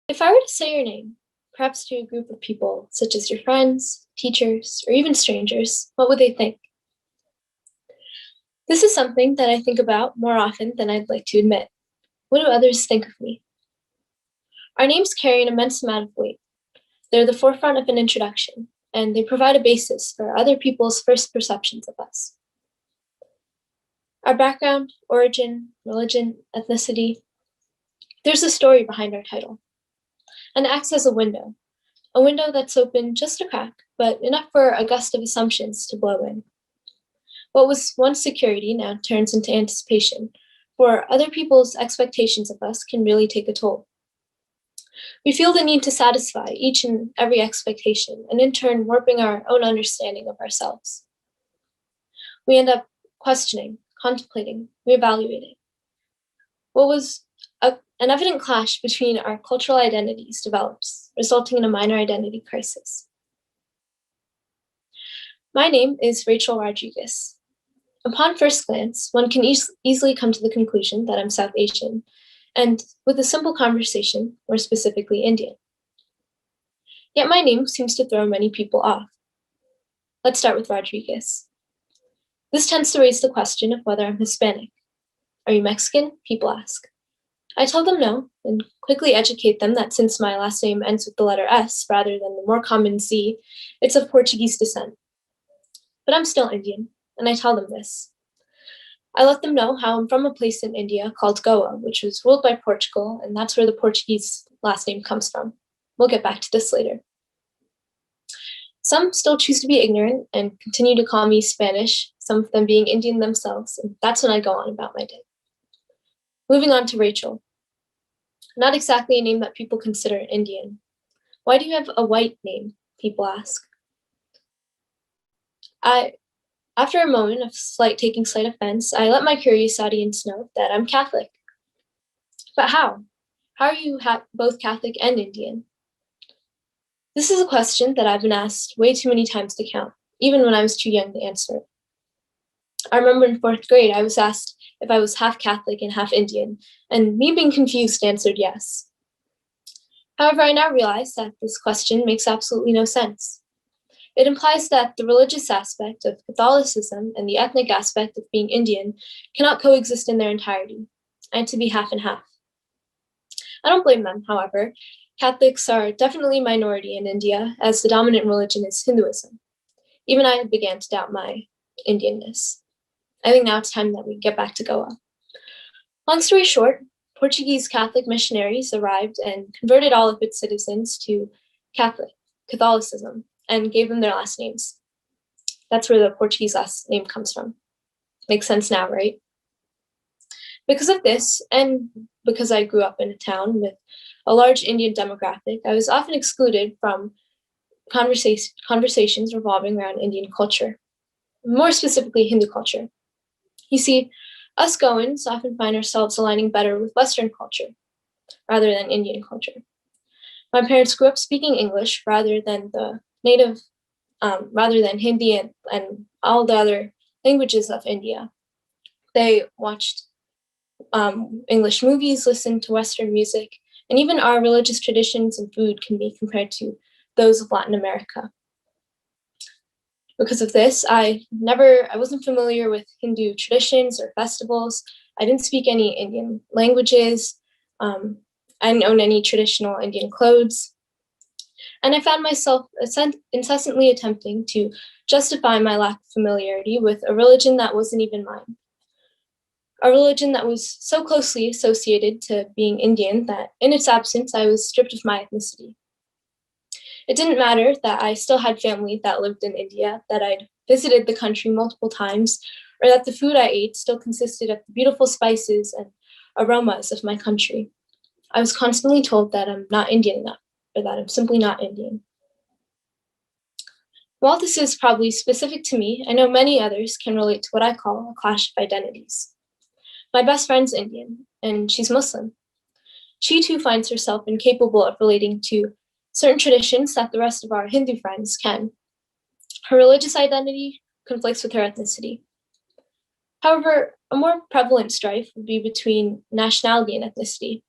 If I were to say your name, perhaps to a group of people, such as your friends, teachers, or even strangers, what would they think? This is something that I think about more often than I'd like to admit. What do others think of me? Our names carry an immense amount of weight. They're the forefront of an introduction, and they provide a basis for other people's first perceptions of us. Our background, origin, religion, ethnicity, there's a story behind our title, and it acts as a window that's open just a crack, but enough for a gust of assumptions to blow in. What was once security now turns into anticipation, for other people's expectations of us can really take a toll. We feel the need to satisfy each and every expectation, and in turn, warping our own understanding of ourselves. We end up questioning, contemplating, reevaluating. What was an evident clash between our cultural identities develops, resulting in a minor identity crisis. My name is Rachel Rodrigues. Upon first glance, one can easily come to the conclusion that I'm South Asian, and with a simple conversation, more specifically Indian. Yet my name seems to throw many people off. Let's start with Rodrigues. This tends to raise the question of whether I'm Hispanic. Are you Mexican? People ask. I tell them no, and quickly educate them that since my last name ends with the letter S rather than the more common Z, it's of Portuguese descent. But I'm still Indian, and I tell them this. I let them know how I'm from a place in India called Goa, which was ruled by Portugal, and that's where the Portuguese last name comes from. We'll get back to this later. Some still choose to be ignorant and continue to call me Spanish, some of them being Indian themselves, and that's when I go on about my day. Moving on to Rachel. Not exactly a name that people consider Indian. Why do you have a white name? People ask. After a moment of taking slight offense, I let my curious audience know that I'm Catholic. But how? How are you both Catholic and Indian? This is a question that I've been asked way too many times to count, even when I was too young to answer it. I remember in 4th grade, I was asked if I was half Catholic and half Indian, and me being confused answered yes. However, I now realize that this question makes absolutely no sense. It implies that the religious aspect of Catholicism and the ethnic aspect of being Indian cannot coexist in their entirety, and to be half and half. I don't blame them, however. Catholics are definitely a minority in India, as the dominant religion is Hinduism. Even I began to doubt my Indianness. I think now it's time that we get back to Goa. Long story short, Portuguese Catholic missionaries arrived and converted all of its citizens to Catholicism, and gave them their last names. That's where the Portuguese last name comes from. Makes sense now, right? Because of this, and because I grew up in a town with a large Indian demographic, I was often excluded from conversations revolving around Indian culture, more specifically Hindu culture. You see, us Goans often find ourselves aligning better with Western culture rather than Indian culture. My parents grew up speaking English rather than Hindi and all the other languages of India. They watched English movies, listened to Western music, and even our religious traditions and food can be compared to those of Latin America. Because of this, I wasn't familiar with Hindu traditions or festivals. I didn't speak any Indian languages. I didn't own any traditional Indian clothes. And I found myself incessantly attempting to justify my lack of familiarity with a religion that wasn't even mine. A religion that was so closely associated to being Indian that in its absence, I was stripped of my ethnicity. It didn't matter that I still had family that lived in India, that I'd visited the country multiple times, or that the food I ate still consisted of the beautiful spices and aromas of my country. I was constantly told that I'm not Indian enough, or that I'm simply not Indian. While this is probably specific to me, I know many others can relate to what I call a clash of identities. My best friend's Indian, and she's Muslim. She too finds herself incapable of relating to certain traditions that the rest of our Hindu friends can. Her religious identity conflicts with her ethnicity. However, a more prevalent strife would be between nationality and ethnicity.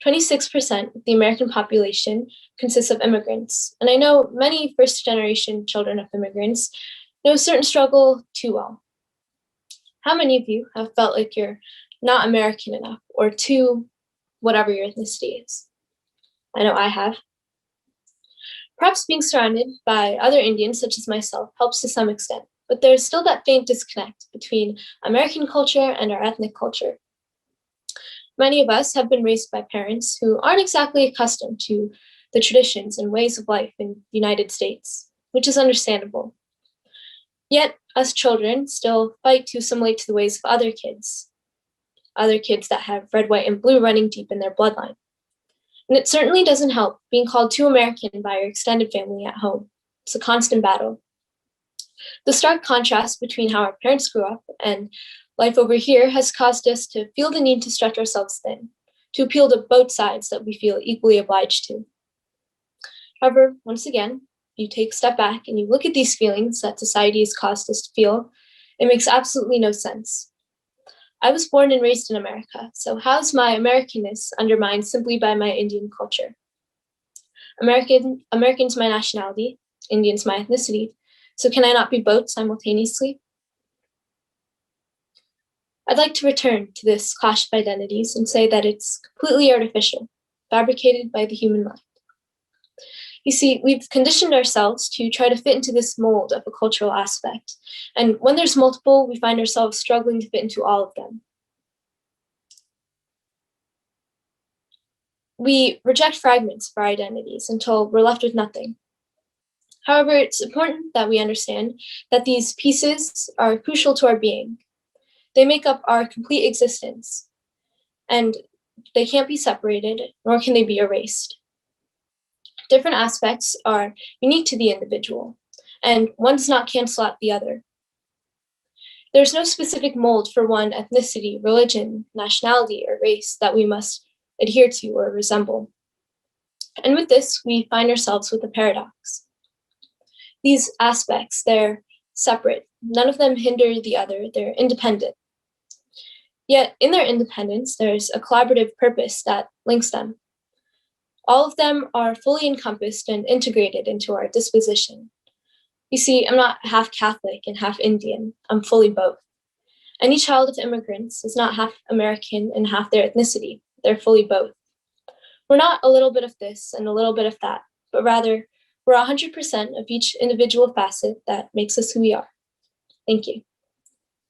26% of the American population consists of immigrants, and I know many first-generation children of immigrants know a certain struggle too well. How many of you have felt like you're not American enough or too whatever your ethnicity is? I know I have. Perhaps being surrounded by other Indians, such as myself, helps to some extent, but there's still that faint disconnect between American culture and our ethnic culture. Many of us have been raised by parents who aren't exactly accustomed to the traditions and ways of life in the United States, which is understandable. Yet, us children still fight to assimilate to the ways of other kids that have red, white, and blue running deep in their bloodline. And it certainly doesn't help being called too American by your extended family at home. It's a constant battle. The stark contrast between how our parents grew up and life over here has caused us to feel the need to stretch ourselves thin, to appeal to both sides that we feel equally obliged to. However, once again, you take a step back and you look at these feelings that society has caused us to feel, it makes absolutely no sense. I was born and raised in America, so how's my Americanness undermined simply by my Indian culture? American's my nationality, Indian's my ethnicity, so can I not be both simultaneously? I'd like to return to this clash of identities and say that it's completely artificial, fabricated by the human mind. You see, we've conditioned ourselves to try to fit into this mold of a cultural aspect, and when there's multiple, we find ourselves struggling to fit into all of them. We reject fragments of our identities until we're left with nothing. However, it's important that we understand that these pieces are crucial to our being. They make up our complete existence, and they can't be separated, nor can they be erased. Different aspects are unique to the individual, and one does not cancel out the other. There's no specific mold for one ethnicity, religion, nationality, or race that we must adhere to or resemble. And with this, we find ourselves with a paradox. These aspects, they're separate. None of them hinder the other, they're independent. Yet in their independence, there's a collaborative purpose that links them. All of them are fully encompassed and integrated into our disposition. You see, I'm not half Catholic and half Indian, I'm fully both. Any child of immigrants is not half American and half their ethnicity, they're fully both. We're not a little bit of this and a little bit of that, but rather, we're 100% of each individual facet that makes us who we are. Thank you.